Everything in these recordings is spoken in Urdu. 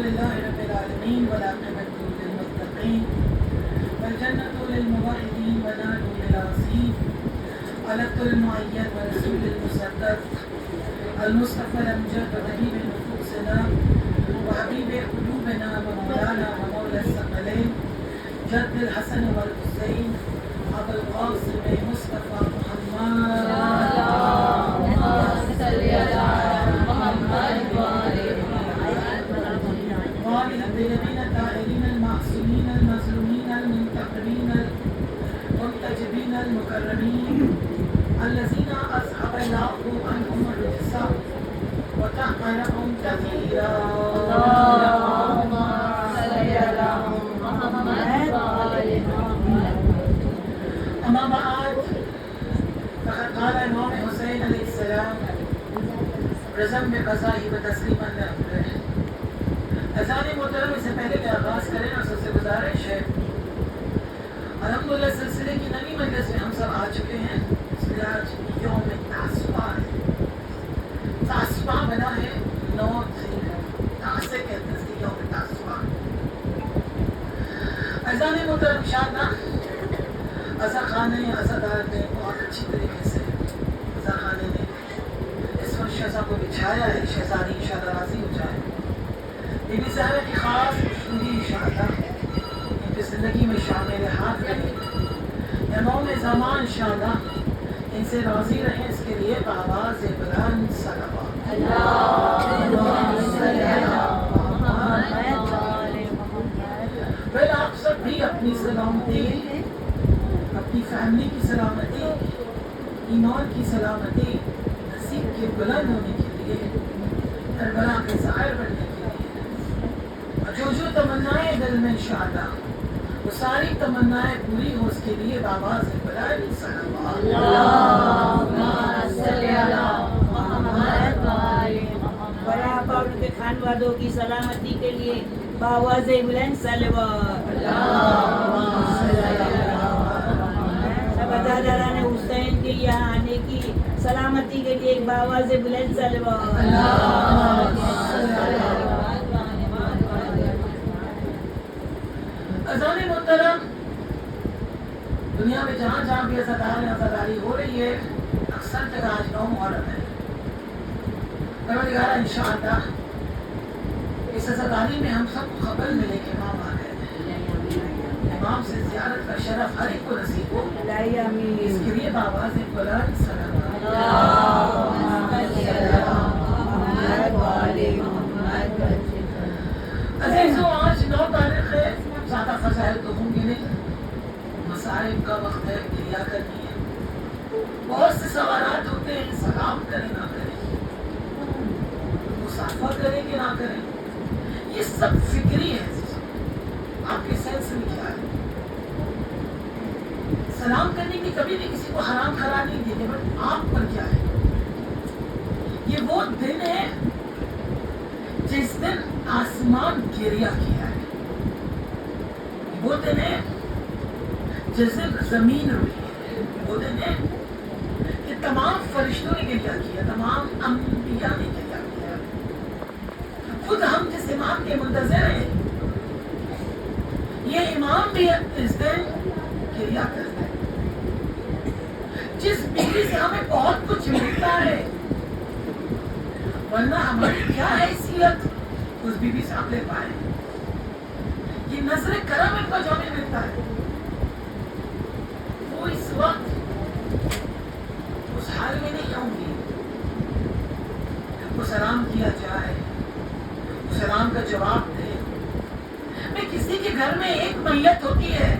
لله رب العالمين والعاقبة للمتقين والجنة للموحدين والنار للعاصين على المؤيد والرسول المصدق المصطفى الأمجد وحبيب نفوسنا وحبيب قلوبنا ومولانا ومولى الثقلين جد الحسن والحسين أبو القاسم مصطفى محمد اللهم صل على محمد وعلى وآل الطيبين الطاهرين المعصومين المظلومين المنتقمين المنتجبين المكرمين الذين أذهب الله عنهم الرجس وطهرهم تطهيرا. اللهم صل على محمد وعلى أما بعد فقد قال الإمام حسين عليه السلام رزم بقضائه وتسلیما لأمره. اذان محترم اس سے پہلے کہ آغاز کریں اور سب سے گزارش ہے الحمدللہ سلسلے کی نئی مجلس میں ہم سب آ چکے ہیں. اس لیے آج یوم تاسوعا ہے. تاسوعا بنا ہے 9 سے کہتے ہیں یوم تاسوعا. اذان محترم انشاءاللہ عزا خانے عزادار نے بہت اچھی طریقے سے عزا خانے نے اس وقت شہزا کو بچھایا ہے. شہزادی انشاءاللہ راضی ہو جائے. بی بی زہرا کی خاص خوشنودی انشاءاللہ ان کی زندگی میں شامل ہاتھ رہے. امام زمان انشاءاللہ ان سے راضی رہیں اس کے لیے بآواز بلند صلوات. اللهم صل على محمد وعلى پھر آپ سب بھی اپنی سلامتی اپنی فیملی کی سلامتی ایمان کی سلامتی نصیب کے بلند ہونے کے لیے کربلا کے ظاہر بننے کے لیے اور جو تمنائیں دل میں انشاءاللہ وہ ساری تمنائیں پوری ہو اس کے لیے بآواز بلند صلوات. اللهم صل على محمد وعلى بڑا آپا ان کے خانوادوں کی سلامتی کے لیے بآواز بلند صلوات. سب عزاداران حسین کے یہاں آنے کی سلامتی کے لیے ایک بآواز بلند صلوات. اذان محترم دنیا میں جہاں جہاں بھی عزادار عزاداری ہو رہی ہے اکثر جگہ آج 9 محرم ہے. پروردگار انشاءاللہ اس عزاداری میں ہم سب کو خبر ملے کہ امام آ گئے ہیں. امام سے زیارت کا شرف ہر ایک کو نصیب ہو الہی آمین. اس کے لیے بآواز بلند صلوات. اللهم صل على محمد وعلى محمد. عزیزو آج 9 تاریخ ہے. زیادہ فضائل تو ہوں گے نہیں. مصائب کا وقت ہے. گریہ کرنی ہے. بہت سے سوالات ہوتے ہیں. سلام کریں نہ کریں, مصافحہ کریں کہ نہ کریں, یہ سب فکری ہے. آپ کے سینس میں کیا ہے؟ سلام کرنے کی کبھی بھی کسی کو حرام قرار نہیں دیتے, بٹ آپ پر کیا ہے؟ یہ وہ دن ہے جس دن آسمان گریہ کیا ہے. وہ دن ہے جس دن زمین روئی ہے. وہ دن ہے کہ تمام فرشتوں نے گریہ کیا, تمام انبیاء نے گریہ کیا. خود ہم جس امام کے منتظر ہیں یہ امام بھی اس دن گریہ کرتا ہے. جس بیوی سے ہمیں بہت کچھ ملتا ہے, ورنہ ہماری کیا حیثیت اس بیوی سے ہم لے پائے. یہ نظر کرم ان کو جو ہمیں ملتا ہے وہ اس وقت اس حال میں نہیں ہوں گی. وہ سلام کیا جائے, وہ سلام کا جواب دے. میں کسی کے گھر میں ایک میت ہوتی ہے,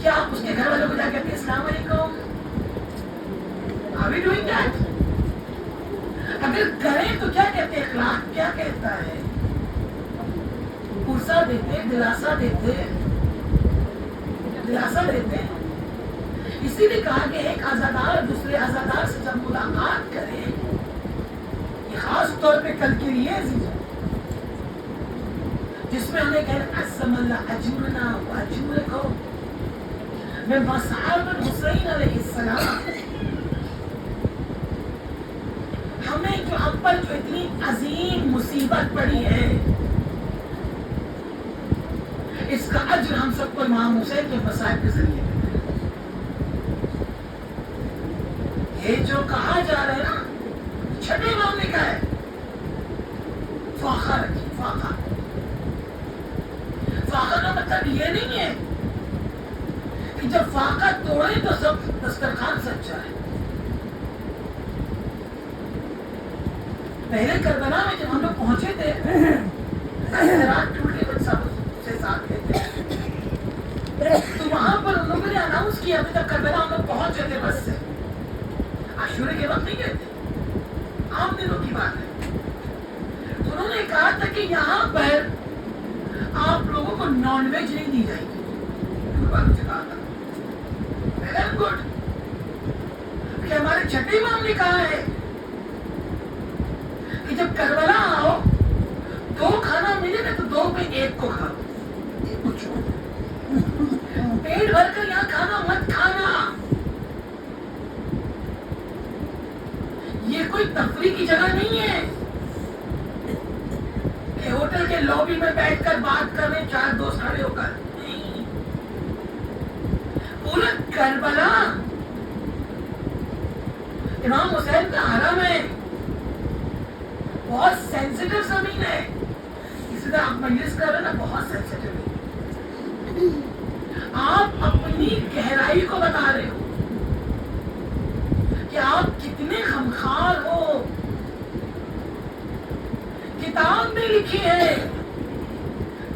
کیا آپ اس کے گھر والوں کو جا کے السلام علیکم Are we doing that? اگر کریں تو کیا کہتے ہیں؟ اخلاق کیا کہتا ہے؟ پرسا دیتے, دلاسا دیتے, دلاسا دیتے. اسی لیے کہا کہ ایک عزادار دوسرے عزادار سے جب ملاقات کرے, یہ خاص طور پہ کل کے لیے جس میں ہمیں کہہ رہے عزم اللہ اجورنا و اجورکم میں مصعب الحسین علیہ السلام. ہمیں جو ہم پر جو اتنی عظیم مصیبت پڑی ہے، اس کا اجر ہم سب کو امام حسین کے مصائب کے ذریعے ملے۔ یہ جو کہا جا رہا ہے نا، چھٹے امام نے کہا ہے فاقہ رکھی، فاقہ۔ فاقہ کا مطلب یہ نہیں ہے کہ جب فاقہ توڑے تو سب دسترخوان سچا ہے۔ پہلے کربلا میں جب ہم لوگ پہنچے تھے، رات ٹوٹ کے بچہ سے ساتھ لیتے تو وہاں پر ان لوگوں نے اناؤنس کیا ابھی تک کربلا ہم لوگ پہنچ گئے تھے بس سے۔ عاشورے کے وقت نہیں گئے تھے، عام دنوں کی بات ہے۔ تو انہوں نے کہا تھا کہ یہاں پر آپ لوگوں کو نان ویج نہیں دی جائے گی۔ کہا تھا ویری گڈ کہ ہمارے چھٹے امام نے کہا ہے کہ جب کربلا آؤ، دو کھانا ملے نا تو دو میں ایک کو کھاؤ، کچھ پیٹ بھر کر یہاں کھانا مت کھانا۔ یہ کوئی تفریح کی جگہ نہیں ہے کہ ہوٹل کے لابی میں بیٹھ کر بات کر رہے چار دوست کھڑے ہو کر، نہیں۔ پورا کربلا امام حسین کا حرم ہے، بہت سینسیٹیو زمین ہے۔ اسی طرح آپ مجلس کر رہے ہیں نا، بہت سینسیٹیو ہے۔ آپ اپنی گہرائی کو بتا رہے ہو کہ آپ کتنے غمخوار ہو۔ کتاب میں لکھی ہے،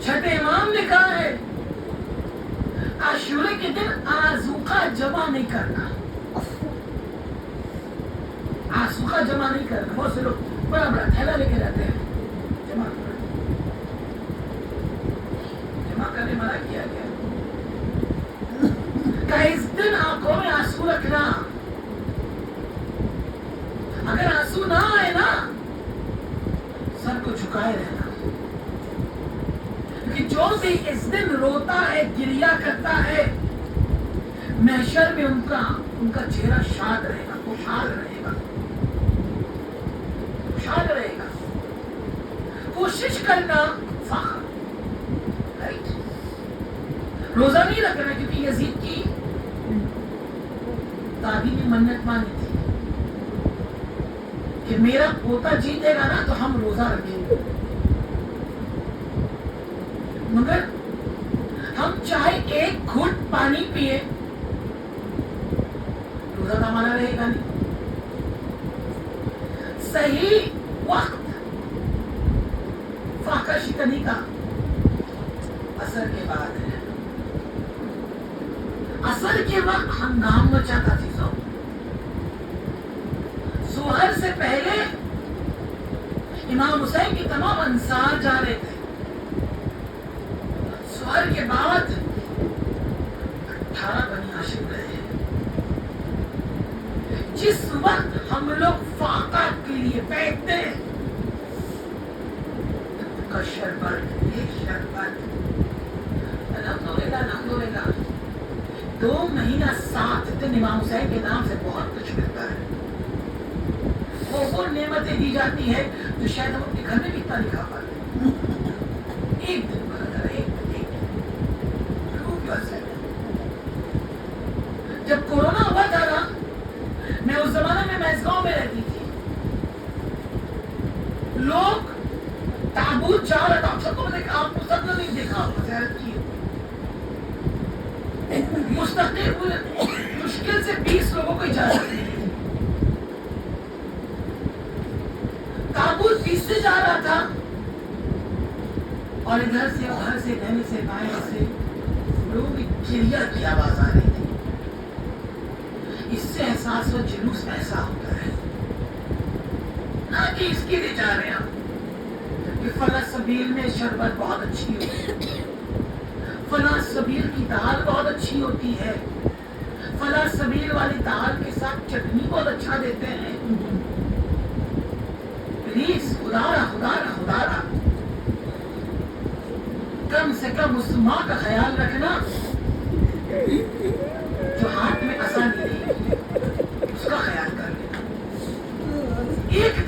چھٹے امام نے کہا ہے عاشورے کے دن آذوقہ جمع نہیں کرنا، آذوقہ جمع نہیں کرنا۔ بہت سے لوگ بڑا بڑا تھیلا لے کے رہتے ہیں، جمع کرنے منع کیا گیا کہ اس دن آنکھوں میں آنسو رکھنا، اگر آنسو نہ آئے نا سر کو جھکائے رہنا، کیونکہ جو بھی اس دن روتا ہے، گریا کرتا ہے، محشر میں ان کا چہرہ شاد رہے گا، خوشحال رہے گا، خوشحال رہے گا۔ کوشش کرنا فخر، رائٹ، روزہ نہیں رکھنا، کیونکہ یزید کی دادی نے منت مانی تھی کہ میرا پوتا جیتے گا نا تو ہم روزہ رکھیں گے، مگر ہم چاہے ایک گھٹ پانی پیے روزہ تو ہمارا رہے گا نہیں۔ صحیح وقت فاقہ شکنی کا اثر کے بعد ہے، اثر کے وقت ہنگام مچا تھا چیزوں، ظہر سے پہلے امام حسین کی تمام انصار جا رہے تھے، ظہر کے بعد 18 بنی ہاشم رہے ہیں۔ جس وقت ہم لوگ فاقہ کے لیے بیٹھتے ہیں کا شربت، یہ شربت الحمدللہ الحمدللہ 2 مہینہ 7 دن امام حسین کے نام سے بہت کچھ ملتا ہے۔ وہ نعمتیں دی جاتی ہے جو شاید ہم اپنے گھر میں بھی اتنا نہیں کھا پاتے۔ ایک دن جب کورونا ہوا تھا نا، میں اس زمانے میں میزگاؤں میں رہتی تھی، لوگ تابوت جا رہا تھا، آپ سب کو آپ کو سب نے نہیں دیکھا، زیارت کی مستقل مشکل سے 20 لوگوں کو اجازت دی، تابوت 20 سے جا رہا تھا اور ادھر سے ادھر سے دہنے سے بائیں سے لوگوں کی چڑیا کی آواز آ رہی تھی۔ اس سے احساس و جلوس ایسا ہوتا ہے نہ کہ اس کے لیے جا رہے ہیں کہ فلاں سبیل میں شربت بہت اچھی ہوتی ہے، فلاں سبیل کی دال بہت اچھی ہوتی ہے، فلاں سبیل والی دال کے ساتھ چٹنی بہت اچھا دیتے ہیں۔ پلیز خدا رہا کم سے کم اس ماں کا خیال رکھنا جو ہاتھ میں عصا نہیں، اس کا خیال کر لینا۔ ایک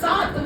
7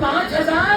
5000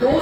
2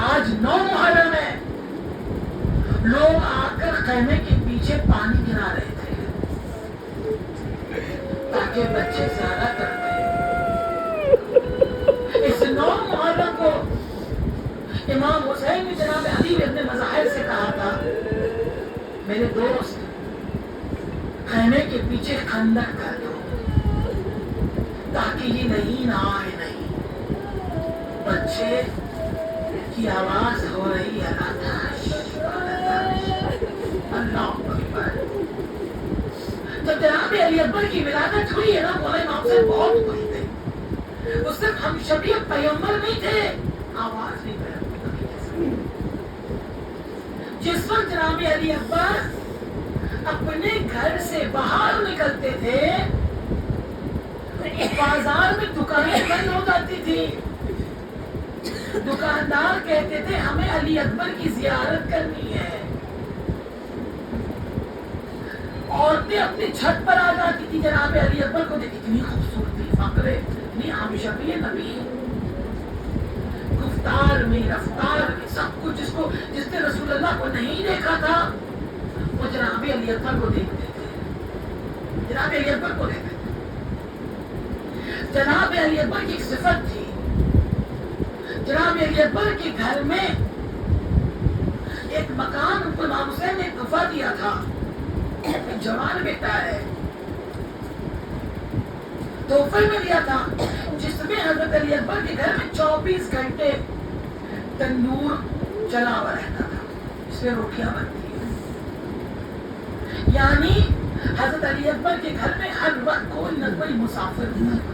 آج 9 محرم ہے، لوگ آ کر خیمے کے پیچھے پانی گرا رہے تھے تاکہ بچے زیادہ کرتے ہیں۔ اس 9 محرم کو امام حسین نے جناب علی ابن مظاہر سے کہا تھا، میرے دوست خیمے کے پیچھے خندق کر دو تاکہ یہ نہیں نہ آئے نہیں۔ بچے کی آواز ہو رہی ہے، اللہ اکبر۔ جب جناب علی اکبر کی ولادت ہوئی ہے نا، مولانا امام سے بہت خوش تھے۔ وہ صرف ہم شبیہ پیغمبر نہیں تھے، آواز نہیں پیغمبر۔ جس وقت جناب علی اکبر اپنے گھر سے باہر نکلتے تھے، بازار میں دکانیں بند ہو جاتی تھی، دکاندار کہتے تھے ہمیں علی اکبر کی زیارت کرنی ہے، عورتیں اپنی چھت پر آ جاتی تھی، جناب علی اکبر کو دیکھ اتنی خوبصورتی، فقرے، اتنی ہمشبی نبی، گفتار میں، رفتار میں، سب کچھ جس نے رسول اللہ کو نہیں دیکھا تھا وہ جناب علی اکبر کو دیکھتے تھے، جناب علی اکبر کو دیکھتے تھے۔ جناب علی اکبر کی ایک صفت تھی، جناب علی اکبر کے گھر میں ایک مکان ان کو امام حسین نے تحفہ دیا تھا، ایک جوان بیٹا ہے، تحفے میں دیا تھا، جس میں حضرت علی اکبر کے گھر میں 24 گھنٹے تندور چلا ہوا رہتا تھا، اس میں روٹیاں بنتی ہیں، یعنی حضرت علی اکبر کے گھر میں ہر وقت کوئی نہ کوئی مسافر ہوتا،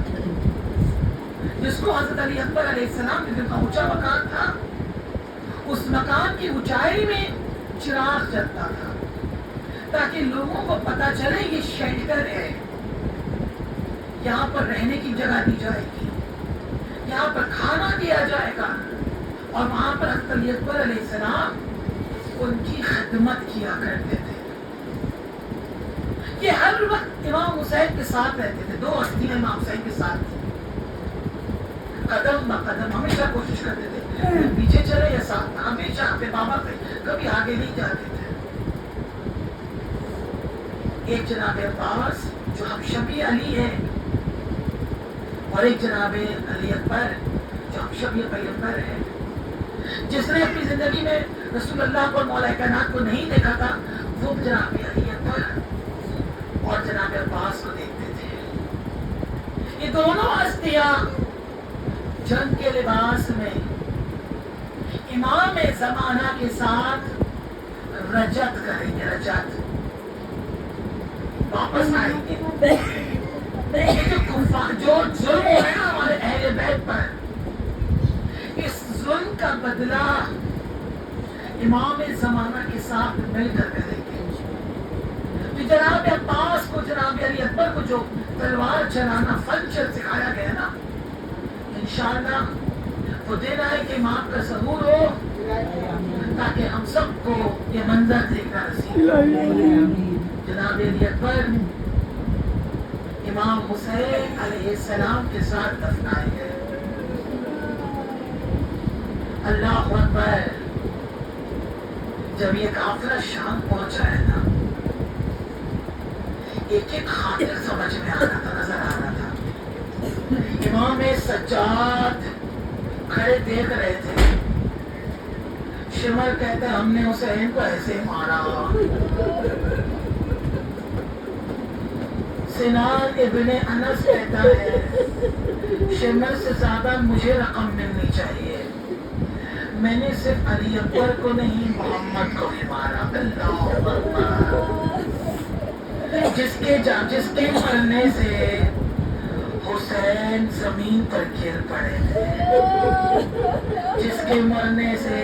جس کو حضرت علی اکبر علیہ السلام کے جتنا اونچا مکان تھا، اس مکان کی اونچائی میں چراغ جلتا تھا تاکہ لوگوں کو پتا چلے یہ شیلٹر ہے، یہاں پر رہنے کی جگہ دی جائے گی، یہاں پر کھانا دیا جائے گا، اور وہاں پر حضرت علی اکبر علیہ السلام ان کی خدمت کیا کرتے تھے۔ یہ ہر وقت امام حسین کے ساتھ رہتے تھے، 2 ہستیاں امام حسین کے ساتھ تھیں، قدم بہ قدم ہمیشہ کوشش کرتے تھے پیچھے چلے یا ساتھ، ہمیشہ اپنے بابا پہ کبھی آگے نہیں جاتے تھے۔ ایک جناب عباس جو حبشبی علی ہے، اور ایک جناب علی اکبر جو حبشبی پیغمبر ہے، جس نے اپنی زندگی میں رسول اللہ کو، مولا کائنات کو نہیں دیکھا تھا، وہ جناب علی اکبر اور جناب عباس کو دیکھتے تھے۔ یہ دونوں ہستیاں جنگ کے لباس میں امام زمانہ کے ساتھ رجت کریں گے، رجت واپس آئیں گے۔ جو ظلم ہے نا ہمارے اہل بیت پر، اس ظلم کا بدلہ امام زمانہ کے ساتھ مل کر کریں گے۔ تو جناب عباس کو، جناب علی اکبر کو جو تلوار چلانا، فن سکھایا گیا نا، انشاءاللہ وہ دینا ہے کہ امام کا ظہور ہو تاکہ ہم سب کو یہ منظر دیکھنا نصیب ہو۔ جناب علی اکبر امام حسین علیہ السلام کے ساتھ دفنائے گئے۔ اللہ اکبر۔ جب یہ قافلہ شام پہنچا ہے نا، ایک ایک خاطر سمجھ میں آ رہا تھا، نظر آ رہا تھا۔ امام سجاد کھڑے دیکھ رہے تھے، شمر کہتے ہیں ہم نے حسین کو ایسے مارا۔ سنان ابن انس کہتا ہے شمر سے زیادہ مجھے رقم ملنی چاہیے، میں نے صرف علی اکبر کو نہیں محمد کو بھی مارا۔ اللہ اکبر۔ جس کے مرنے سے حسین زمین پر گر پڑے تھے، جس کے مرنے سے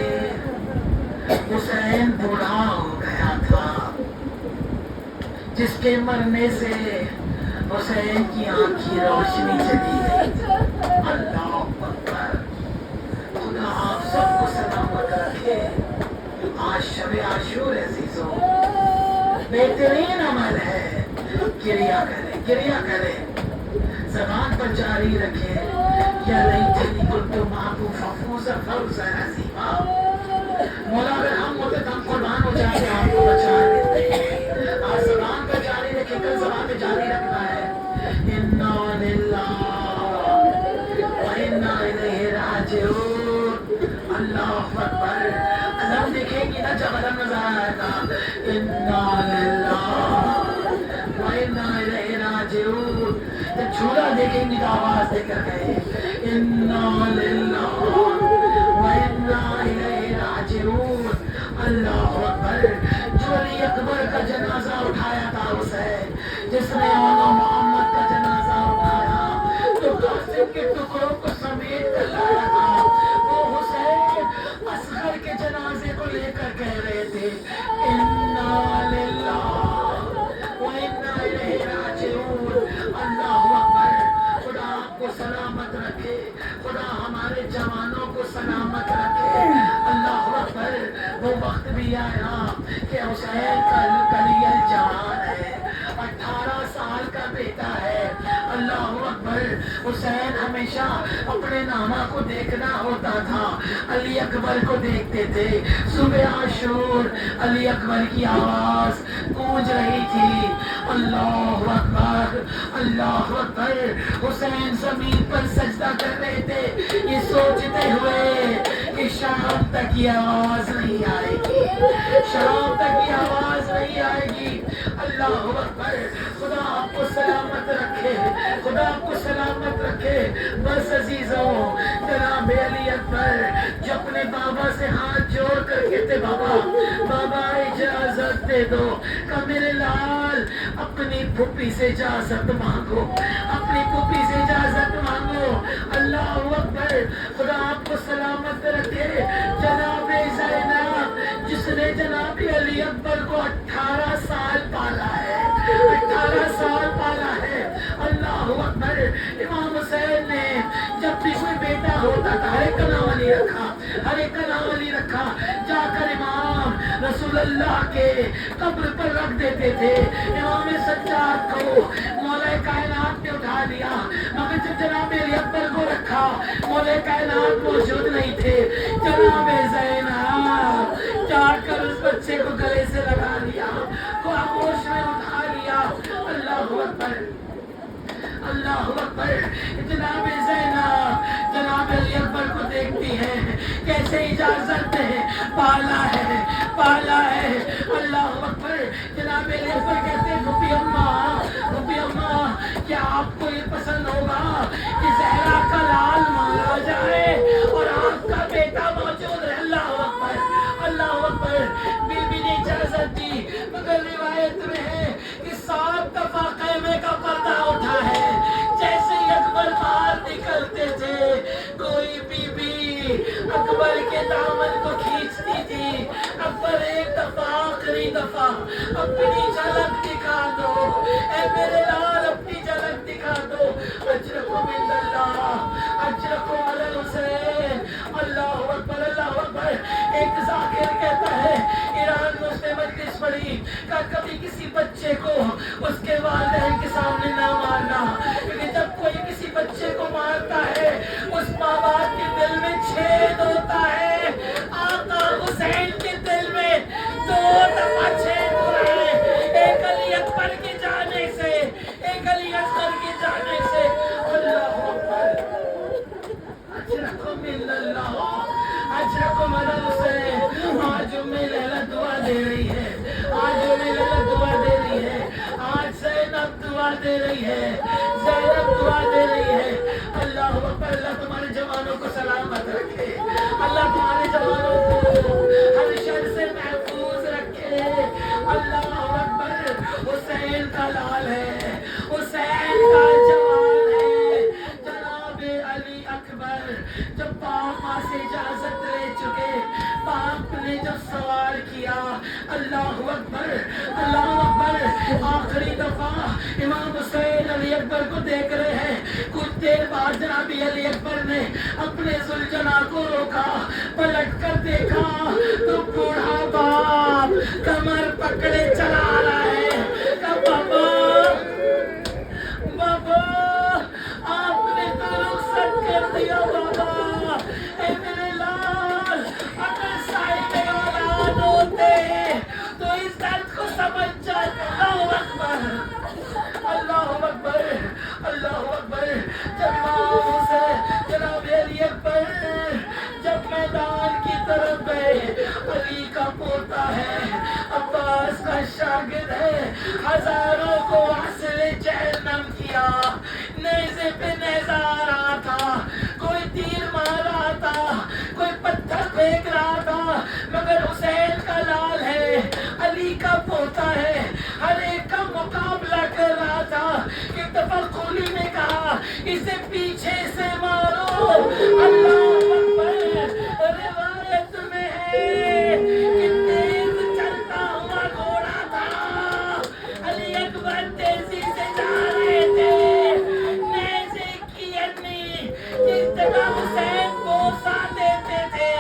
حسین بوڑھا ہو گیا تھا، جس کے مرنے سے حسین کی آنکھ کی روشنی چلی گئی تھی۔ اللہ اکبر۔ خدا آپ سب کو سلامت رکھے۔ آج شب عاشور عزیزوں، بہترین عمل ہے گریا کرے، گریا کرے، زبان پر جاری رکھے۔ یا لیتنی کنت معکم فافوزا فوزا عظیما. مولا اگر ہم ہوتے تو ہم قربان ہو جاتے، آپ کو بچا لیتے. آج زبان کا جاری رکھے، کل زبان میں جاری رکھنا ہے. انا للہ و انا الیہ راجعون. اللہ اکبر. علم دیکھیں گی نا، جب علم نظر آئے گا، انا للہ و انا الیہ راجعون. جب جھولا دیکھیں گی تو آواز دے کر گئے انا للہ و انا الیہ راجعون. اللہ اکبر. جو علی اکبر کا جنازہ اٹھایا تھا حسین، جس نے آل محمد کا جنازہ اٹھایا تو قاسم کے ٹکڑوں کو سمیٹ کر لایا تھا، وہ حسین اصغر کے جنازے کو لے کر کہہ رہے تھے انا للہ و انا الیہ راجعون. اللہ اکبر. خدا آپ کو سلامت رکھے، خدا ہمارے جوانوں کو سلامت رکھے. اللہ اکبر. وہ وقت بھی آیا کہ حسین کلی الجوان ہے، 18 سال کا بیٹا ہے. اللہ اکبر. حسین ہمیشہ اپنے نانا کو دیکھنا ہوتا تھا، علی اکبر کو دیکھتے تھے. صبح عاشور علی اکبر کی آواز گونج رہی تھی اللہ اکبر اللہ اکبر. حسین زمین پر سجدہ کر رہے تھے، یہ سوچتے ہوئے کہ شام تک یہ آواز نہیں آئے گی، شام تک یہ آواز نہیں آئے گی. اللہ اکبر. خدا آپ کو سلامت رکھے، خدا آپ کو سلامت رکھے. بس عزیزوں، جناب علی اکبر جو اپنے بابا سے ہاتھ جوڑ کر کہتے بابا بابا اجازت دے دو کہ میرے لال اپنی پھوپھی سے اجازت مانگو، اپنی پھوپھی سے اجازت مانگو. اللہ اکبر. خدا آپ کو سلامت رکھے. جناب زینب جس نے جناب علی اکبر کو 18 سال پالا ہے، 18 سال پالا ہے. اللہ اکبر. امام حسین نے جب بھی کوئی بیٹا ہوتا تھا ہر ایک کا نام علی رکھا، ہر ایک کا نام علی رکھا. جا کر امام رسول اللہ کے قبر پر رکھ دیتے تھے. امام سجاد کو مولا کائنات نے اٹھا لیا، مگر جب جناب علی اکبر کو رکھا مولا کائنات موجود نہیں تھے. جناب زینب جا کر اس بچے کو گلے سے لگا لیا، کو آغوش میں اٹھا لیا. اللہ اکبر اللہ اکبر. جناب زینب جناب علی اکبر کو دیکھتی ہے، کیسے اجازت ہے، پالا ہے پالا ہے. اللہ اکبر. جناب علی اکبر کہتے ہیں پھوپھی اماں کیا آپ کو یہ پسند ہوگا کہ زہرا کا لال مارا جائے اور آپ کا بیٹا موجود رہے. اللہ اکبر اللہ اکبر. بی بی نے اجازت دی، مگر روایت میں ہے کہ 7 دفعہ خیمے کا پردہ اٹھا ہے. جیسے ہی اکبر باہر نکلتے تھے کوئی بی بی اکبر کے دامن کو کھینچتی تھی. اکبر ایک دفعہ آخری دفعہ اپنی جھلک دکھا دو، اے میرے لال اپنی جھلک دکھا دو. اجرکم عند اللہ اجرکم علی الحسین. اللہ اکبر اللہ اکبر. ایک ذاکر کہتا ہے ایران میں اس نے مجلس پڑھی کہ کبھی کسی بچے کو اس کے والدین کے سامنے نہ مارنا، کیونکہ جب کوئی کسی بچے کو مارتا ہے اس ماں باپ کے دل میں چھید ہوتا ہے. آقا حسین کے دل میں 2 دفعہ چھید ہوا ہے، ایک علی اکبر کے جانے سے، ایک علی اصغر کے جانے سے. اللہ اکبر. اجرکم عند اللہ اجرکم علی الحسین. آج میں لیلا دعا دے رہی ہے، آج میں لیلا دعا دے رہی ہے، آج زینب دعا دے رہی ہے، زینب دعا دے رہی ہے. اللہ اکبر. اللہ تمہارے جوانوں کو سلامت رکھے، اللہ تمہارے جوانوں کو ہر شر سے محفوظ رکھے. اللہ اکبر. حسین کا لال ہے، حسین کا جوان ہے. جناب علی اکبر جب پاپا سے اجازت لے چکے، باپ نے جب سوال کیا اللہ اکبر اللہ اکبر. آخری دفعہ امام حسین علی اکبر کو دیکھ رہے ہیں. کچھ دیر بعد جناب علی اکبر نے اپنے زلجنا کو روکا، پلٹ کر دیکھا تو بوڑھا باپ کمر پکڑے چلا رہا ہے. بابا بابا آپ نے تو رخصت کر طاقت ہے، ہزاروں کو حاصل جہنم کیا، نیزے پہ نیزہ آ رہا تھا، کوئی تیر مار رہا تھا، کوئی پتھر پھینک رہا تھا، مگر حسین کا لال ہے، علی کا پوتا ہے، ہر ایک کا مقابلہ کر رہا تھا۔ ایک دفعہ قولی نے کہا اسے پیچھے سے مارو، اللہ اکبر، روایت میں ہے کہ تیز چلتا ہوا گھوڑا تھا، علی اکبر تیزی سے جا رہے تھے، نیزے کی انی جس جگہ حسین بوسہ دیتے تھے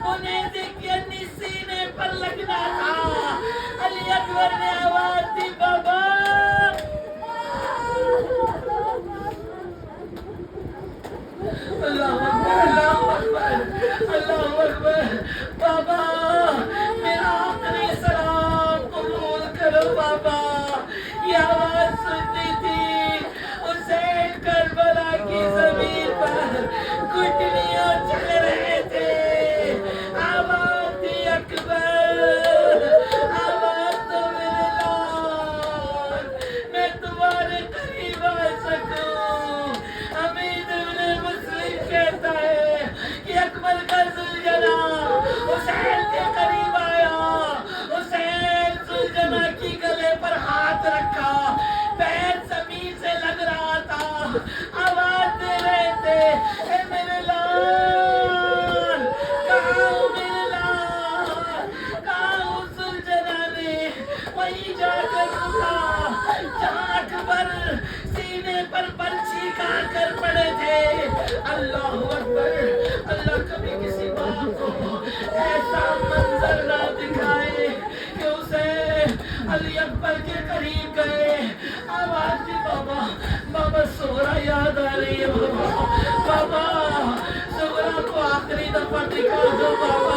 وہ نیزے کی انی سینے پر لگنا تھا۔ علی اکبر نے آواز دی، بابا اللہ اکبر، اللہ اکبر، بابا میرا آخری سلام قبول کرو بابا۔ یہ آواز سنتی تھی حسین کربلا کی زمین پر گھٹنیاں چل رہے تھے، آواز دی اکبر، آواز دو میرے لال، میں تمہارے قریب آ سکوں۔ حمید ابن مسلم کہتا ہے کہ اکبر کا زلجنا حسین کے قریب آیا، حسین زلجنا کی گلے پر ہاتھ رکھا، پیر زمین سے لگ رہا تھا، آواز دے رہے تھے اے میرے لال، کہاں ہو میرے لال، کہاں ہو؟ زلجنا نے وہیں جا کر رکا جہاں اکبر سینے پر برچھی کھا کر پڑے تھے۔ اللہ اکبر، اللہ کبھی کسی باپ کو ایسا منظر نہ دکھائے کہ اسے علی اکبر کے قریب گئے، آواز دی بابا، بابا سغرا یاد آ رہی ہے، بابا سغرا کو آخری دفعہ دکھا دو بابا۔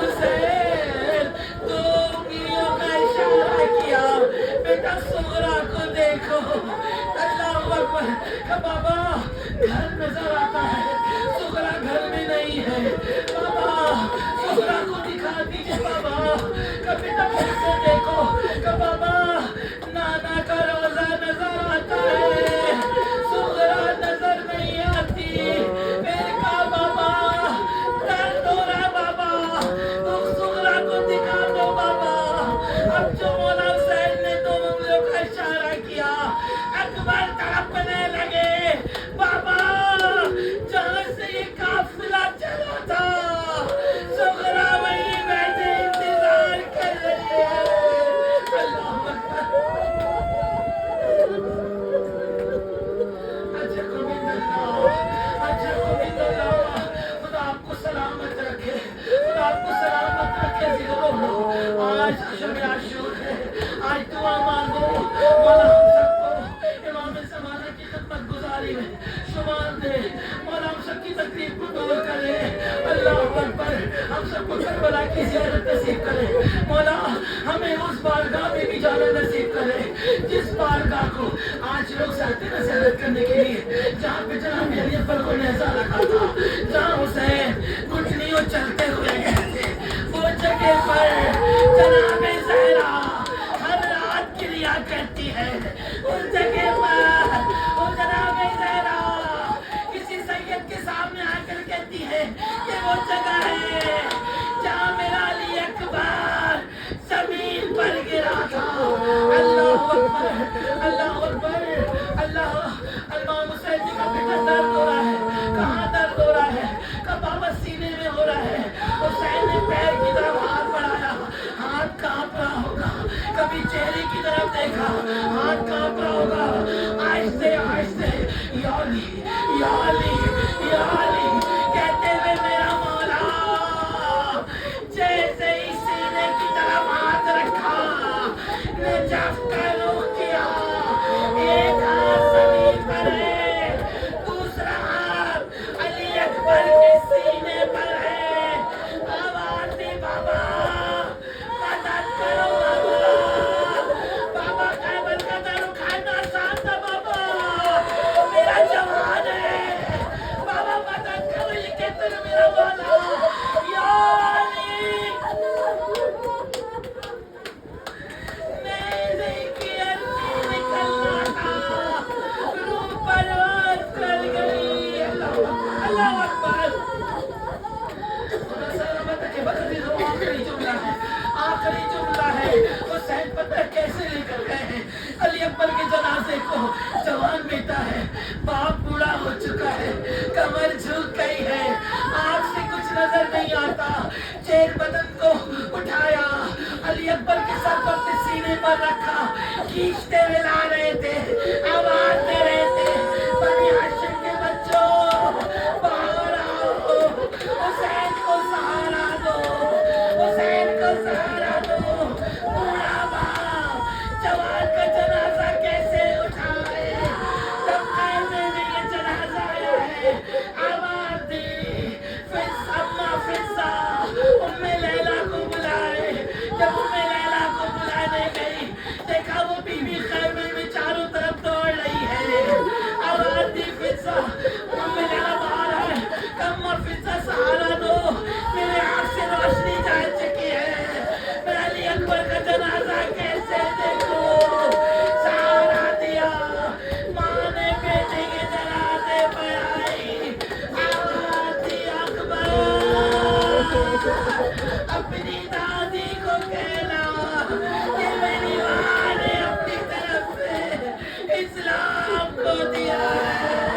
حسین دو انگلیوں کا اشارہ کیا، بیٹا سغرا کو دیکھو۔ اللہ اکبر، کہ بابا گھر نظر آتا ہے، سغرا گھر میں نہیں ہے، بابا سغرا کو دکھا دیجیے بابا، کہ بیٹا پھر سے دیکھو، کہ بابا نانا کا روزہ نظر آتا ہے، سغرا نظر نہیں آتی، پھر کہا بابا درد ہو رہا بابا، تو سغرا کو دکھا دو بابا۔ اب جو مولا حسین نے دو انگلیوں کا اشارہ کیا، اکبر تڑپنے لگے، بابا جہاں سے یہ قافلہ چلا تھا سغرا وہیں بیٹھے انتظار کر رہی ہے۔ اللہ اکبر، اجرکم اللہ، اجرکم اللہ، خدا آپ کو سلامت رکھے، خدا آپ کو سلامت رکھے، ذکر ہو۔ آج شب عاشور ہے، آج دعا مانگو، مولا ہم سب کو امام زمانہ کی خدمت گزاری میں شمار دے، مولا ہم سب کی تکلیف کو دور کرے۔ اللہ اکبر، ہم سب کو کربلا کی زیارت نصیب کرے، مولا ہمیں اس بارگاہ میں بھی جانا نصیب کرے جس بارگاہ کو آج لوگ چاہتے ہیں زیارت کرنے کے لیے، جہاں پہ جناب علی اکبر کو نیزہ رکھا تھا، جہاں حسین گھٹنیوں چلتے ہوئے گئے تھے، وہ جگہ پر جناب زہرا ہر رات کریا کرتی ہے، اس جگہ پر وہ جناب زہرا کسی سید کے سامنے آ کر کہتی ہے کہ وہ جگہ ہے جہاں میرا علی اکبر زمین پر گرا تھا۔ اللہ اکبر، اللہ اکبر، اللہ، امام حسین جی کا بیٹا درد ہو رہا ہے، کہاں درد ہو رہا ہے، کہ بابا سینے میں ہو رہا ہے۔ حسین نے پیر کی طرف ہاتھ بڑھایا، ہاتھ کانپ رہا ہوگا، کبھی چہرے کی طرف دیکھا، ہاتھ کانپ رہا ہوگا، آہستہ آہستہ یا علی، یا علی، یا علی کہتے ہوئے میرا مولا جیسے ہی سینے کی طرف ہاتھ رکھا، نجف کا رخ کیا، ایک ہاتھ زمین پر ہے، دوسرا ہاتھ علی اکبر کے سینے پر ہے، آواز دی بابا مدد کرو بابا، بابا خیبر کا در اکھاڑنا آسان چیر بدن کو اٹھایا، علی اکبر کے سر پر اپنے سینے پر رکھا، کھینچتے ہوئے لا رہے تھے، آواز دے رہے تھے، بنی ہاشم کے بچوں باہر آؤ، حسین کو سہارا دو، حسین کو سہارا دو۔ بوڑھا باپ جوان کا جنازہ کیسے اٹھائے؟ جب خیمے میں یہ جنازہ آیا ہے، آواز دی، اما فضہ ام لیلا کو بلائے۔ جب ام لیلا کو بلانے گئی، دیکھا وہ بی بی خیمے میں چاروں طرف دوڑ رہی ہے، آواز دی، فضہ ام لیلا باہر ہے، اما فضہ سہارا دو، میرے آنکھ سے روشنی جا چکی ہے، میں علی اکبر کا جنازہ کیسے دیکھوں؟ سہارا دیا، ماں نے بیٹے کے جنازے پر آئی، آواز دی، اکبر اپنی دادی کو کہنا کہ میری ماں نے اپنی طرف سے اسلام کو دیا ہے۔